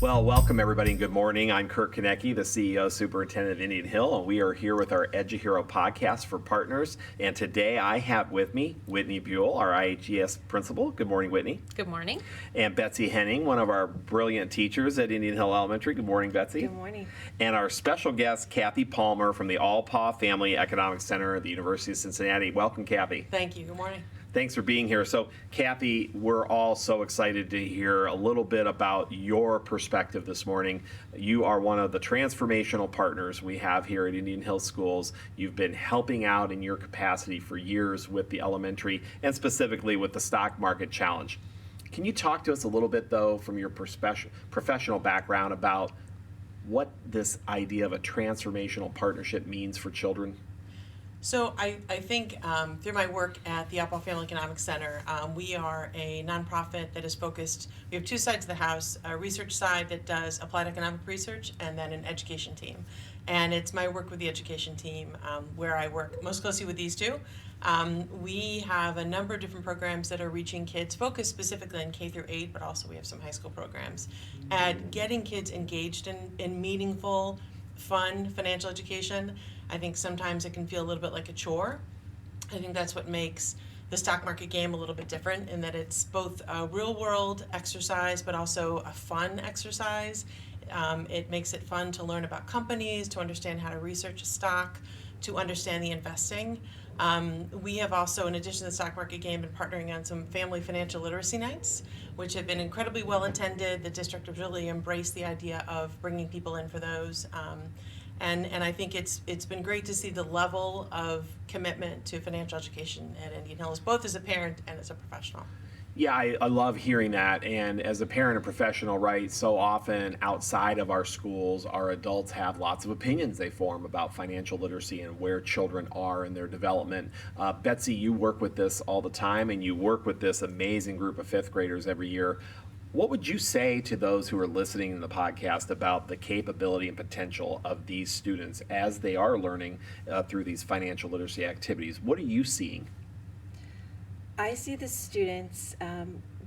Well, welcome everybody and good morning. I'm Kirk Koennecke, the CEO, Superintendent of Indian Hill, and we are here with our EduHERO Podcast for partners. And today I have with me Whitney Buell, our IHES principal. Good morning, Whitney. Good morning. And Betsy Henning, one of our brilliant teachers at Indian Hill Elementary. Good morning, Betsy. Good morning. And our special guest, Kathy Palmer from the Alpaugh Family Economics Center at the University of Cincinnati. Welcome, Kathy. Thank you. Good morning. Thanks for being here. So, Kathy, we're all so excited to hear a little bit about your perspective this morning. You are one of the transformational partners we have here at Indian Hill Schools. You've been helping out in your capacity for years with the elementary and specifically with the stock market challenge. Can you talk to us a little bit, though, from your professional background about what this idea of a transformational partnership means for children? So I think through my work at the Alpaugh Family Economics Center, we are a nonprofit that is focused. We have two sides of the house: a research side that does applied economic research, and then an education team. And it's my work with the education team where I work most closely with these two. We have a number of different programs that are reaching kids, focused specifically in K through 8, but also we have some high school programs, at getting kids engaged in meaningful, fun financial education. I think sometimes it can feel a little bit like a chore. I think that's what makes the stock market game a little bit different, in that it's both a real world exercise but also a fun exercise. It makes it fun to learn about companies, to understand how to research a stock, to understand the investing. We have also, in addition to the stock market game, been partnering on some family financial literacy nights, which have been incredibly well attended. The district has really embraced the idea of bringing people in for those. And I think it's been great to see the level of commitment to financial education at Indian Hills, both as a parent and as a professional. Yeah, I love hearing that. And as a parent and professional, right, so often outside of our schools, our adults have lots of opinions they form about financial literacy and where children are in their development. Betsy, you work with this all the time, and you work with this amazing group of fifth graders every year. What would you say to those who are listening to the podcast about the capability and potential of these students as they are learning through these financial literacy activities? What are you seeing? I see the students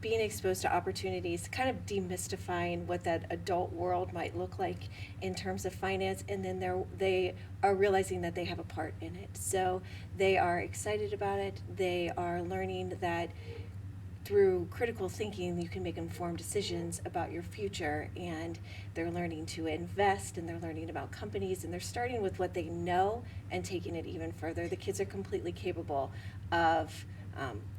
being exposed to opportunities, kind of demystifying what that adult world might look like in terms of finance, and then they are realizing that they have a part in it. So they are excited about it. They are learning that through critical thinking, you can make informed decisions about your future, and they're learning to invest, and they're learning about companies, and they're starting with what they know and taking it even further. The kids are completely capable of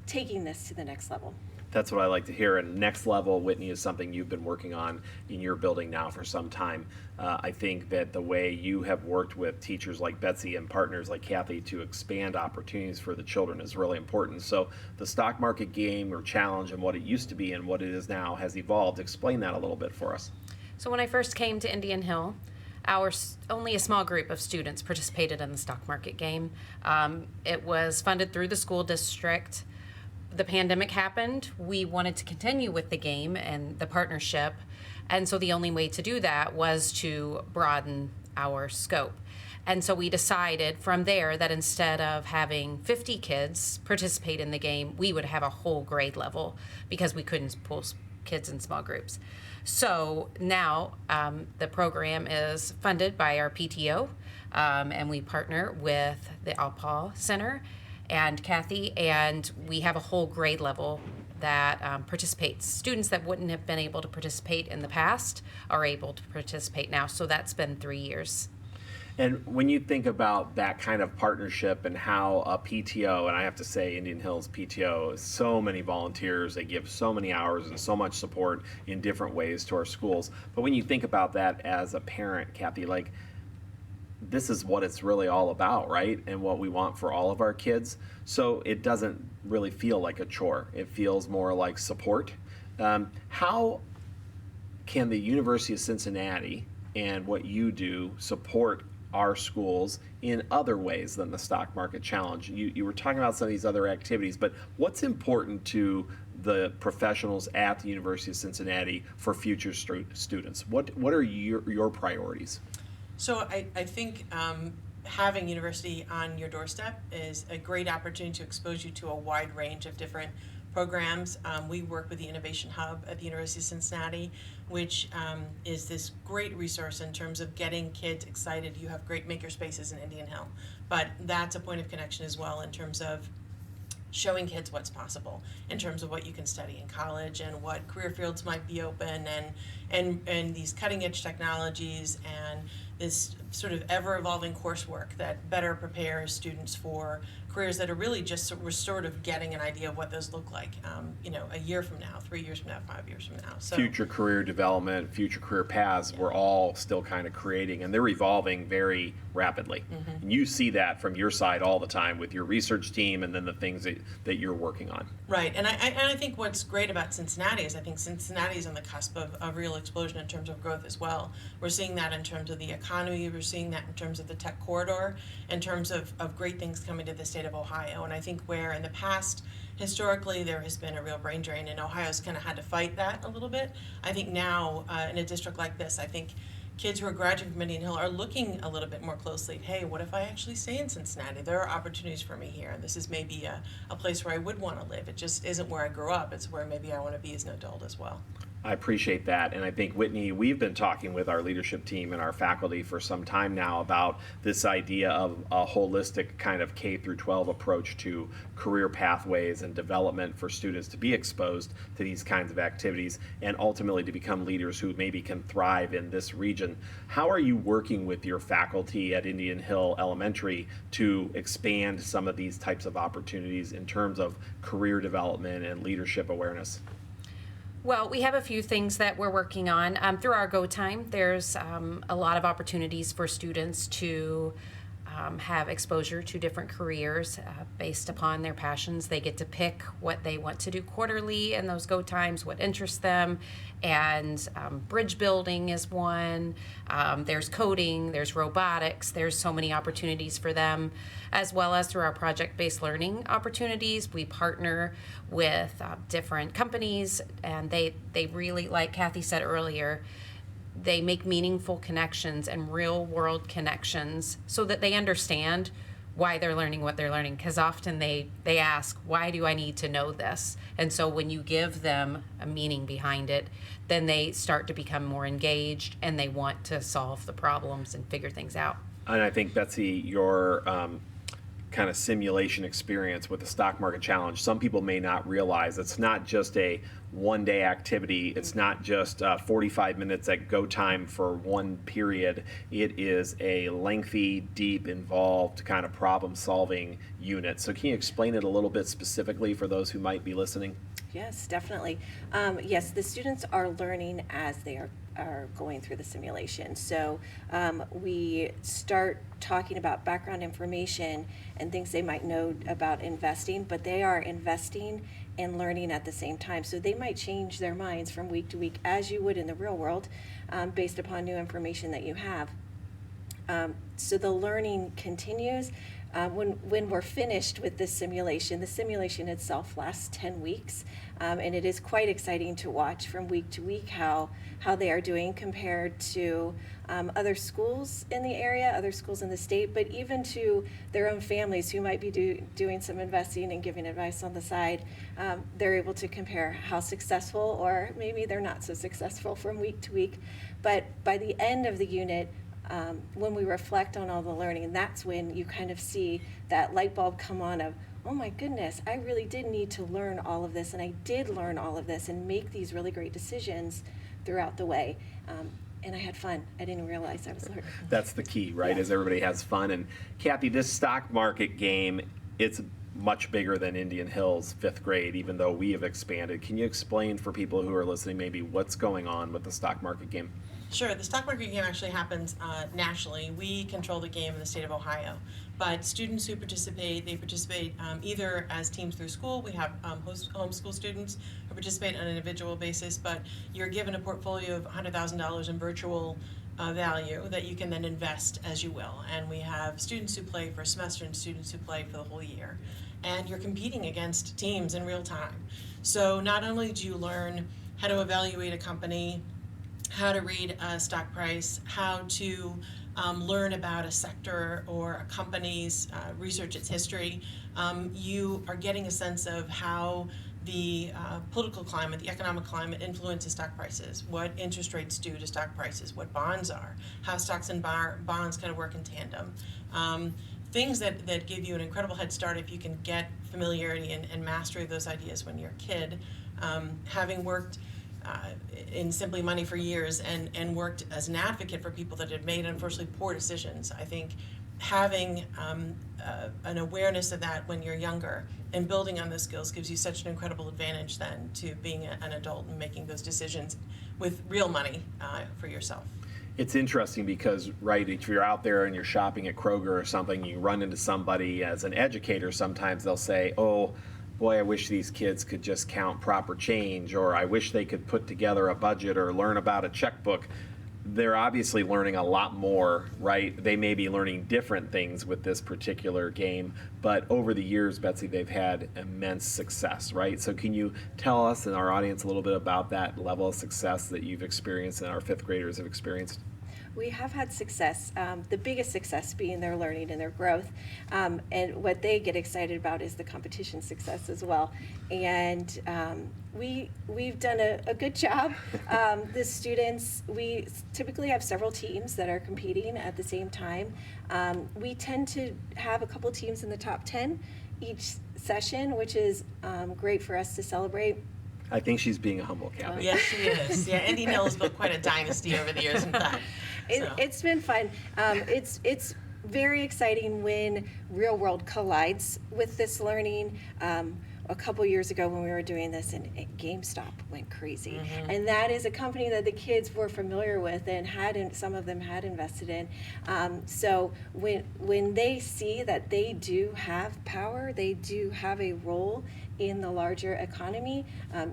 taking this to the next level. That's what I like to hear. And next level, Whitney, is something you've been working on in your building now for some time. I think that the way you have worked with teachers like Betsy and partners like Kathy to expand opportunities for the children is really important. So the stock market game or challenge and what it used to be and what it is now has evolved. Explain that a little bit for us. So when I first came to Indian Hill, only a small group of students participated in the stock market game. It was funded through the school district. The pandemic happened. We wanted to continue with the game and the partnership, and so the only way to do that was to broaden our scope. And so we decided from there that instead of having 50 kids participate in the game, we would have a whole grade level because we couldn't pull kids in small groups. So now the program is funded by our PTO, and we partner with the Alpaugh Center and Kathy, and we have a whole grade level that participates. Students that wouldn't have been able to participate in the past are able to participate now. So that's been 3 years. And when you think about that kind of partnership and how a PTO, and I have to say Indian Hills PTO is so many volunteers, they give so many hours and so much support in different ways to our schools. But when you think about that as a parent, Kathy, like, this is what it's really all about, right? And what we want for all of our kids. So it doesn't really feel like a chore. It feels more like support. How can the University of Cincinnati and what you do support our schools in other ways than the stock market challenge? You were talking about some of these other activities, but what's important to the professionals at the University of Cincinnati for future students? What are your priorities? So I think having university on your doorstep is a great opportunity to expose you to a wide range of different programs. We work with the Innovation Hub at the University of Cincinnati, which is this great resource in terms of getting kids excited. You have great maker spaces in Indian Hill, but that's a point of connection as well in terms of showing kids what's possible in terms of what you can study in college and what career fields might be open, and these cutting edge technologies and this sort of ever evolving coursework that better prepares students for careers that are really just we're sort of getting an idea of what those look like, a year from now, 3 years from now, 5 years from now. So future career development, future career paths, we're all still kind of creating, and they're evolving very rapidly. And you see that from your side all the time with your research team and then the things that you're working on. Right, and I think what's great about Cincinnati is I think Cincinnati is on the cusp of a real explosion in terms of growth as well. We're seeing that in terms of the economy, we're seeing that in terms of the tech corridor, in terms of great things coming to the state of Ohio. And I think where in the past, historically, there has been a real brain drain, and Ohio's kind of had to fight that a little bit. I think now, in a district like this, I think kids who are graduating from Indian Hill are looking a little bit more closely. Hey, what if I actually stay in Cincinnati? There are opportunities for me here, and this is maybe a place where I would want to live. It just isn't where I grew up. It's where maybe I want to be as an adult as well. I appreciate that, and I think, Whitney, we've been talking with our leadership team and our faculty for some time now about this idea of a holistic kind of K through 12 approach to career pathways and development for students to be exposed to these kinds of activities and ultimately to become leaders who maybe can thrive in this region. How are you working with your faculty at Indian Hill Elementary to expand some of these types of opportunities in terms of career development and leadership awareness? Well, we have a few things that we're working on. Through our Go Time, there's a lot of opportunities for students to have exposure to different careers based upon their passions. They get to pick what they want to do quarterly in those Go Times, what interests them, and bridge building is one. There's coding, there's robotics, there's so many opportunities for them, as well as through our project-based learning opportunities. We partner with different companies, and they really, like Kathy said earlier, they make meaningful connections and real world connections so that they understand why they're learning what they're learning, because often they ask, why do I need to know this? And so when you give them a meaning behind it, then they start to become more engaged and they want to solve the problems and figure things out. And I think, Betsy, your kind of simulation experience with the stock market challenge, some people may not realize it's not just a one-day activity. It's not just 45 minutes at go time for one period. It is a lengthy, deep, involved kind of problem-solving unit. So can you explain it a little bit specifically for those who might be listening? Yes, definitely. Yes, the students are learning as they are going through the simulation. So we start talking about background information and things they might know about investing, but they are investing and learning at the same time. So they might change their minds from week to week, as you would in the real world, based upon new information that you have. So the learning continues. When we're finished with this simulation, the simulation itself lasts 10 weeks, and it is quite exciting to watch from week to week how they are doing compared to other schools in the area, other schools in the state, but even to their own families who might be doing some investing and giving advice on the side. They're able to compare how successful, or maybe they're not so successful from week to week. But by the end of the unit, when we reflect on all the learning, that's when you kind of see that light bulb come on of, oh my goodness, I really did need to learn all of this, and I did learn all of this and make these really great decisions throughout the way. And I had fun. I didn't realize I was learning. That's the key, right? Yeah. Is everybody has fun. And Kathy, this stock market game, it's much bigger than Indian Hill's fifth grade, even though we have expanded. Can you explain for people who are listening maybe what's going on with the stock market game? Sure. The stock market game actually happens nationally. We control the game in the state of Ohio. But students who participate, they participate either as teams through school. We have homeschool students who participate on an individual basis, but you're given a portfolio of $100,000 in virtual value that you can then invest as you will. And we have students who play for a semester and students who play for the whole year. And you're competing against teams in real time. So not only do you learn how to evaluate a company, how to read a stock price, how to learn about a sector or a company's research its history, you are getting a sense of how the political climate, the economic climate influences stock prices, what interest rates do to stock prices, what bonds are, how stocks and bonds kind of work in tandem. Things that give you an incredible head start if you can get familiarity and mastery of those ideas when you're a kid. Having worked in Simply Money for years and worked as an advocate for people that had made, unfortunately, poor decisions, I think having an awareness of that when you're younger and building on those skills gives you such an incredible advantage then to being an adult and making those decisions with real money for yourself. It's interesting because, right, if you're out there and you're shopping at Kroger or something, you run into somebody as an educator, sometimes they'll say, oh, boy, I wish these kids could just count proper change, or I wish they could put together a budget or learn about a checkbook. They're obviously learning a lot more, right? They may be learning different things with this particular game, but over the years, Betsy, they've had immense success, right? So can you tell us and our audience a little bit about that level of success that you've experienced and our fifth graders have experienced? We have had success, the biggest success being their learning and their growth. And what they get excited about is the competition success as well. And we've done a good job. The students, we typically have several teams that are competing at the same time. We tend to have a couple teams in the top 10 each session, which is great for us to celebrate. I think she's being a humble, Kathy. Yes, she is. Yeah, Indian Hill has built quite a dynasty over the years, in fact. It's been fun. It's very exciting when real world collides with this learning. A couple years ago when we were doing this, and GameStop went crazy. And that is a company that the kids were familiar with and some of them had invested in. So when they see that they do have power, they do have a role in the larger economy,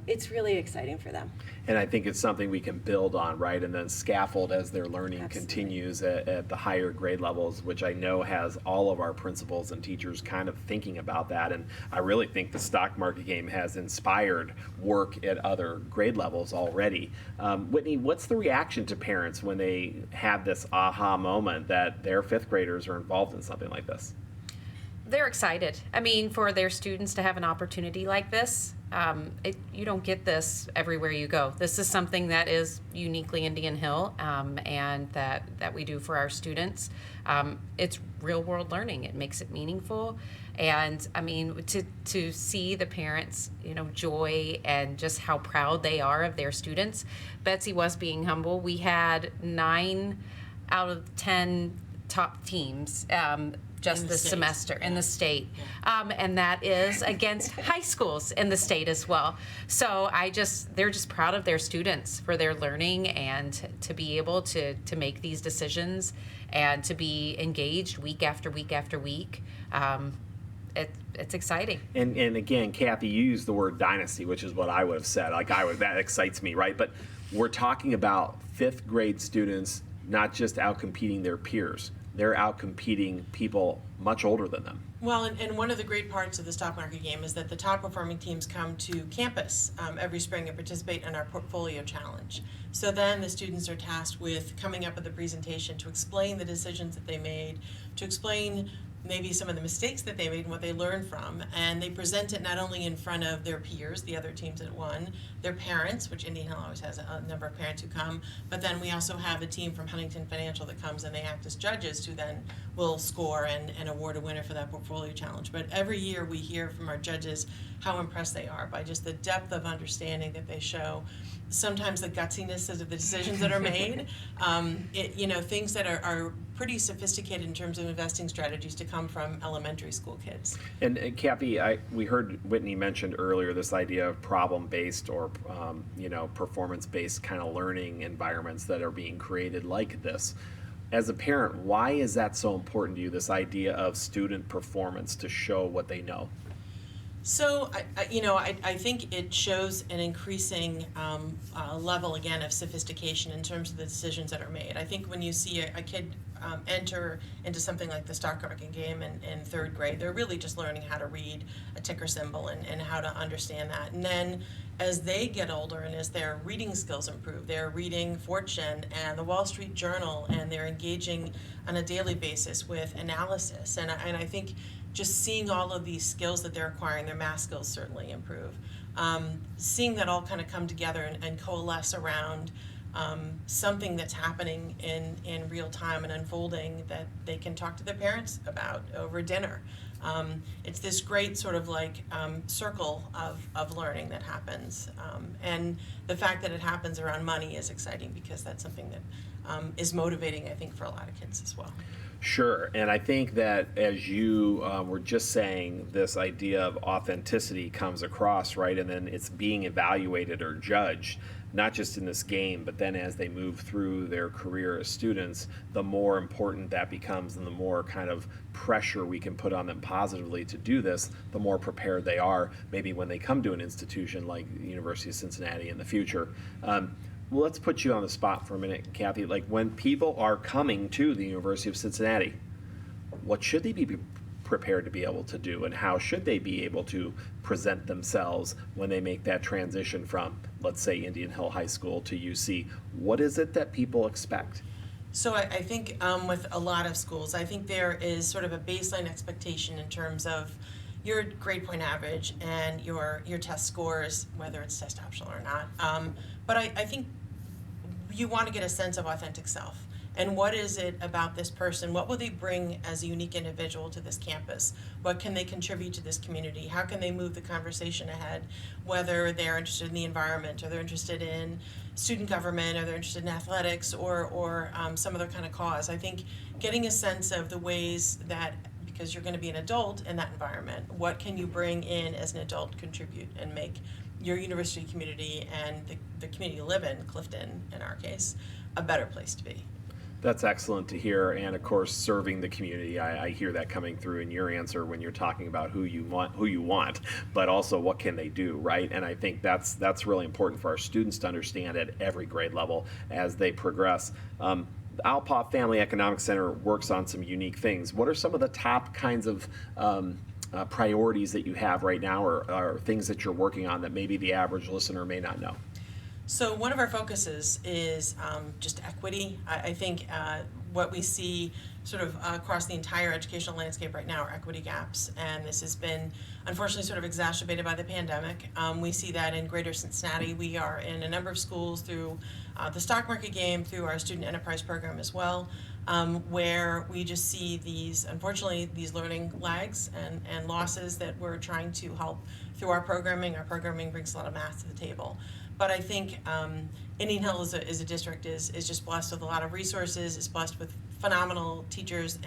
it's really exciting for them. And I think it's something we can build on, right? And then scaffold as their learning continues at the higher grade levels, which I know has all of our principals and teachers kind of thinking about that. And I really think the stock market game has inspired work at other grade levels already. Whitney, what's the reaction to parents when they have this aha moment that their fifth graders are involved in something like this? They're excited. I mean, for their students to have an opportunity like this, you don't get this everywhere you go. This is something that is uniquely Indian Hill, and that we do for our students. It's real world learning. It makes it meaningful. And I mean, to see the parents, joy and just how proud they are of their students. Betsy was being humble. We had 9 out of 10 top teams just this semester in the state. And that is against high schools in the state as well. So they're just proud of their students for their learning and to be able to make these decisions and to be engaged week after week after week. It's exciting. And again, Kathy, you used the word dynasty, which is what I would have said. That excites me, right? But we're talking about fifth grade students not just out-competing their peers. They're out-competing people much older than them. Well, and one of the great parts of the stock market game is that the top performing teams come to campus every spring and participate in our portfolio challenge. So then the students are tasked with coming up with a presentation to explain the decisions that they made, to explain maybe some of the mistakes that they made and what they learned from, and they present it not only in front of their peers, the other teams that won, their parents, which Indian Hill always has a number of parents who come, but then we also have a team from Huntington Financial that comes and they act as judges who then will score and award a winner for that portfolio challenge. But every year we hear from our judges how impressed they are by just the depth of understanding that they show, sometimes the gutsiness of the decisions that are made, things that are pretty sophisticated in terms of investing strategies to come from elementary school kids. And Kathy, we heard Whitney mentioned earlier this idea of problem-based or performance-based kind of learning environments that are being created like this. As a parent, why is that so important to you, this idea of student performance to show what they know? So, I think it shows an increasing level, again, of sophistication in terms of the decisions that are made. I think when you see a kid enter into something like the stock market game in third grade, they're really just learning how to read a ticker symbol and how to understand that. And then as they get older and as their reading skills improve, they're reading Fortune and the Wall Street Journal, and they're engaging on a daily basis with analysis. And I think just seeing all of these skills that they're acquiring, their math skills certainly improve. seeing that all kind of come together and coalesce around something that's happening in real time and unfolding that they can talk to their parents about over dinner. It's this great sort of like circle of learning that happens. And the fact that it happens around money is exciting because that's something that is motivating, I think, for a lot of kids as well. Sure, and I think that as you were just saying, this idea of authenticity comes across, right? And then it's being evaluated or judged, not just in this game, but then as they move through their career as students, the more important that becomes and the more kind of pressure we can put on them positively to do this, the more prepared they are, maybe when they come to an institution like the University of Cincinnati in the future. Well, let's put you on the spot for a minute, Kathy. Like, when people are coming to the University of Cincinnati, what should they be prepared to be able to do, and how should they be able to present themselves when they make that transition from, let's say, Indian Hill High School to UC? What is it that people expect? So I think with a lot of schools, I think there is sort of a baseline expectation in terms of your grade point average and your test scores, whether it's test optional or not. But I think you want to get a sense of authentic self. And what is it about this person? What will they bring as a unique individual to this campus? What can they contribute to this community? How can they move the conversation ahead? Whether they're interested in the environment, or they're interested in student government, or they're interested in athletics, or some other kind of cause. I think getting a sense of the ways that, because you're going to be an adult in that environment, what can you bring in as an adult, contribute, and make your university community and the community you live in, Clifton in our case, a better place to be. That's excellent to hear, and of course, serving the community. I hear that coming through in your answer when you're talking about who you want, but also what can they do, right? And I think that's really important for our students to understand at every grade level as they progress. The Alpaugh Family Economics Center works on some unique things. What are some of the top kinds of priorities that you have right now, or things that you're working on that maybe the average listener may not know? So one of our focuses is just equity. I think what we see sort of across the entire educational landscape right now are equity gaps, and this has been unfortunately sort of exacerbated by the pandemic. We see that in greater Cincinnati. We are in a number of schools through the stock market game, through our student enterprise program as well, where we just see these, unfortunately, these learning lags and losses that we're trying to help through our programming. Our programming brings a lot of math to the table. But I think Indian Hill is a district is just blessed with a lot of resources, is blessed with phenomenal teachers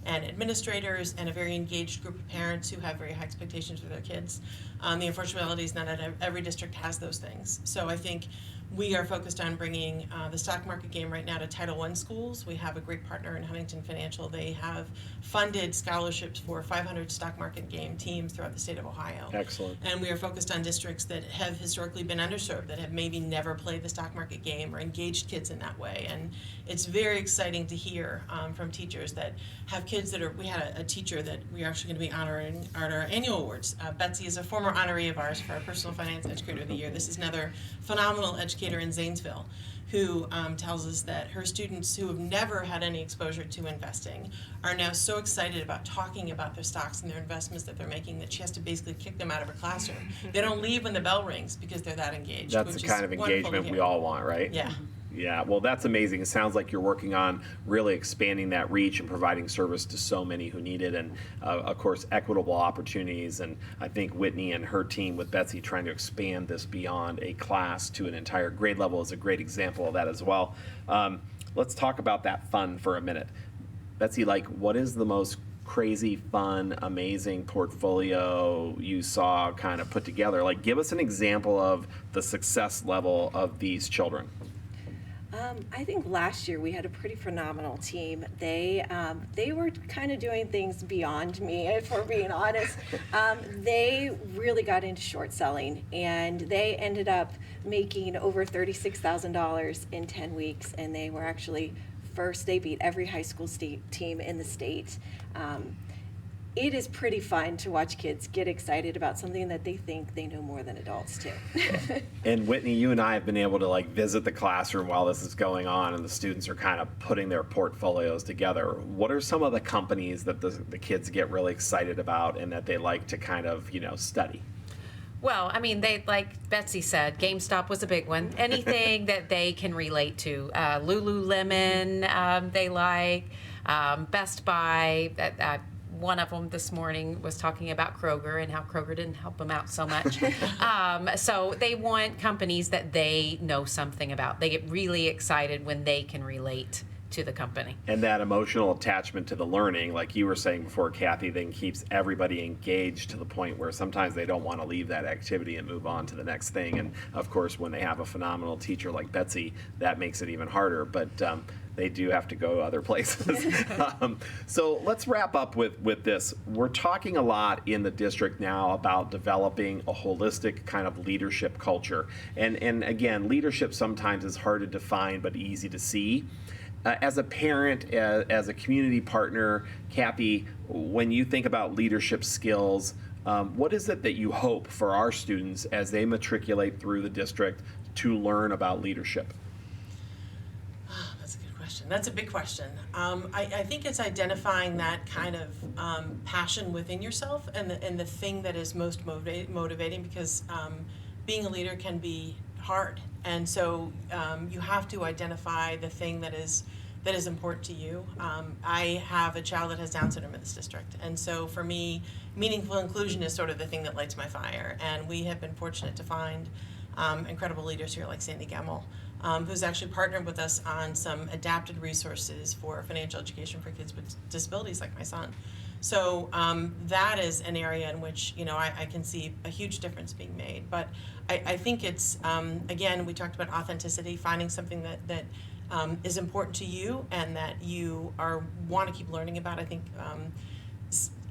and administrators, and a very engaged group of parents who have very high expectations for their kids. The unfortunate reality is not every district has those things. So I think we are focused on bringing the stock market game right now to Title I schools. We have a great partner in Huntington Financial. They have funded scholarships for 500 stock market game teams throughout the state of Ohio. Excellent. And we are focused on districts that have historically been underserved, that have maybe never played the stock market game or engaged kids in that way. And it's very exciting to hear from teachers that have kids that are, we had a teacher that we are actually going to be honoring at our annual awards. Betsy is a former honoree of ours for our Personal Finance Educator of the Year. This is another phenomenal educator in Zanesville who tells us that her students who have never had any exposure to investing are now so excited about talking about their stocks and their investments that they're making that she has to basically kick them out of her classroom. They don't leave when the bell rings because they're that engaged. That's the kind of engagement we all want, right? Yeah. Yeah, well, that's amazing. It sounds like you're working on really expanding that reach and providing service to so many who need it, and of course, equitable opportunities. And I think Whitney and her team with Betsy trying to expand this beyond a class to an entire grade level is a great example of that as well. Let's talk about that fun for a minute. Betsy, like, what is the most crazy, fun, amazing portfolio you saw kind of put together? Like, give us an example of the success level of these children. I think last year we had a pretty phenomenal team. They were kind of doing things beyond me, if we're being honest. They really got into short selling, and they ended up making over $36,000 in 10 weeks, and they were actually first. They beat every high school team in the state. It is pretty fun to watch kids get excited about something that they think they know more than adults too. And Whitney, you and I have been able to like visit the classroom while this is going on, and the students are kind of putting their portfolios together. What are some of the companies that the kids get really excited about and that they like to kind of, study? Well, I mean, they, like Betsy said, GameStop was a big one. Anything that they can relate to. Lululemon, they like. Best Buy. One of them this morning was talking about Kroger and how Kroger didn't help them out so much. So they want companies that they know something about. They get really excited when they can relate to the company. And that emotional attachment to the learning, like you were saying before, Kathy, then keeps everybody engaged to the point where sometimes they don't want to leave that activity and move on to the next thing. And of course, when they have a phenomenal teacher like Betsy, that makes it even harder. But they do have to go other places. So let's wrap up with this. We're talking a lot in the district now about developing a holistic kind of leadership culture. And again, leadership sometimes is hard to define but easy to see. As a parent, as a community partner, Kathy, when you think about leadership skills, what is it that you hope for our students as they matriculate through the district to learn about leadership? Oh, that's a good question. That's a big question. I think it's identifying that kind of passion within yourself and the thing that is most motivating, because being a leader can be hard, and so you have to identify the thing that is important to you. I have a child that has Down syndrome in this district, and so for me, meaningful inclusion is sort of the thing that lights my fire. And we have been fortunate to find incredible leaders here like Sandy Gemmel, who's actually partnered with us on some adapted resources for financial education for kids with disabilities like my son. So that is an area in which, I can see a huge difference being made. But I think it's, again, we talked about authenticity, finding something that is important to you and that you want to keep learning about. I think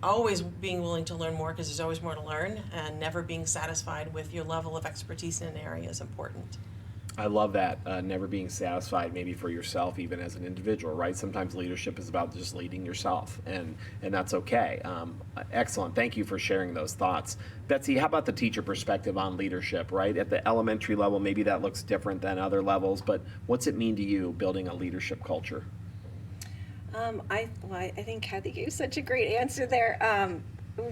always being willing to learn more, because there's always more to learn, and never being satisfied with your level of expertise in an area is important. I love that, never being satisfied, maybe for yourself, even as an individual, right? Sometimes leadership is about just leading yourself, and that's okay. Excellent. Thank you for sharing those thoughts. Betsy, how about the teacher perspective on leadership, right? At the elementary level, maybe that looks different than other levels, but what's it mean to you building a leadership culture? I think Kathy gave such a great answer there.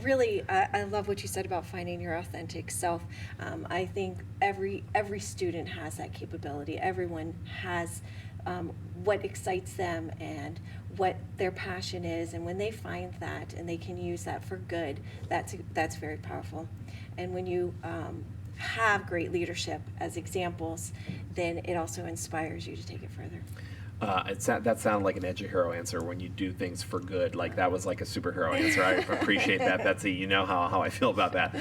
Really, I love what you said about finding your authentic self. I think every student has that capability. Everyone has what excites them and what their passion is, and when they find that and they can use that for good, that's very powerful. And when you have great leadership as examples, then it also inspires you to take it further. That sounded like an EduHERO answer, when you do things for good. Like that was like a superhero answer. I appreciate that, Betsy. You know how I feel about that.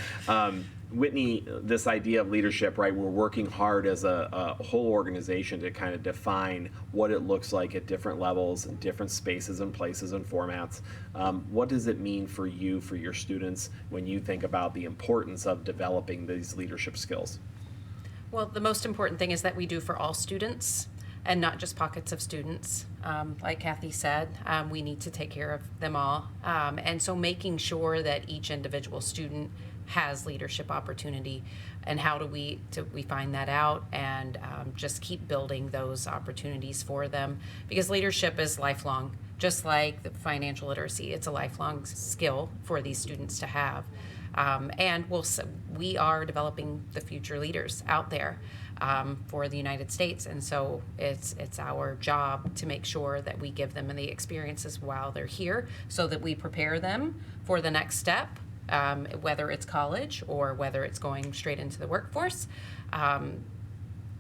Whitney, this idea of leadership, right? We're working hard as a whole organization to kind of define what it looks like at different levels and different spaces and places and formats. What does it mean for you, for your students, when you think about the importance of developing these leadership skills? Well, the most important thing is that we do for all students, and not just pockets of students. Like Kathy said, we need to take care of them all. And so making sure that each individual student has leadership opportunity, and how do we find that out, and just keep building those opportunities for them, because leadership is lifelong. Just like the financial literacy, it's a lifelong skill for these students to have. And we are developing the future leaders out there for the United States, and so it's our job to make sure that we give them the experiences while they're here, so that we prepare them for the next step, whether it's college or whether it's going straight into the workforce,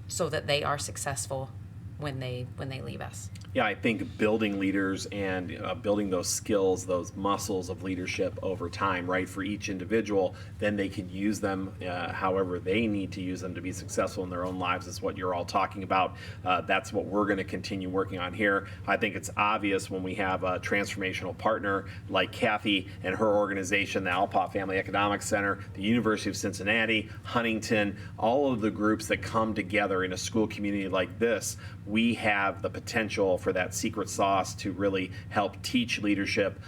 so that they are successful when they leave us. Yeah, I think building leaders and building those skills, those muscles of leadership over time, right, for each individual, then they can use them however they need to use them to be successful in their own lives, is what you're all talking about. That's what we're going to continue working on here. I think it's obvious when we have a transformational partner like Kathy and her organization, the Alpaugh Family Economics Center, the University of Cincinnati, Huntington, all of the groups that come together in a school community like this. We have the potential for that secret sauce to really help teach leadership,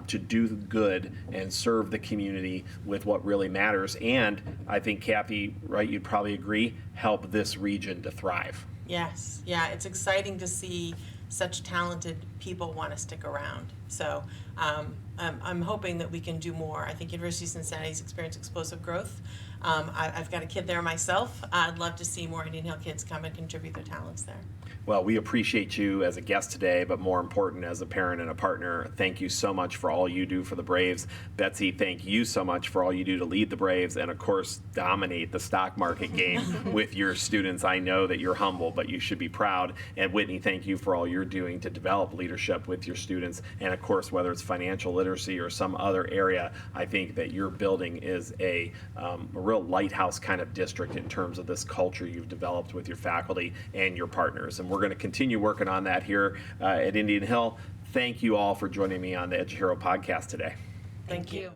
to do good and serve the community with what really matters. And I think, Kathy, right, you'd probably agree, help this region to thrive. Yes, yeah, it's exciting to see such talented people want to stick around. So I'm hoping that we can do more. I think University of Cincinnati's experienced explosive growth, I've got a kid there myself. I'd love to see more Indian Hill kids come and contribute their talents there. Well, we appreciate you as a guest today, but more important as a parent and a partner. Thank you so much for all you do for the Braves. Betsy, thank you so much for all you do to lead the Braves and, of course, dominate the stock market game with your students. I know that you're humble, but you should be proud. And Whitney, thank you for all you're doing to develop leadership with your students. And, of course, whether it's financial literacy or some other area, I think that your building is a real lighthouse kind of district in terms of this culture you've developed with your faculty and your partners. And we're going to continue working on that here at Indian Hill. Thank you all for joining me on the EduHERO podcast today. Thank you.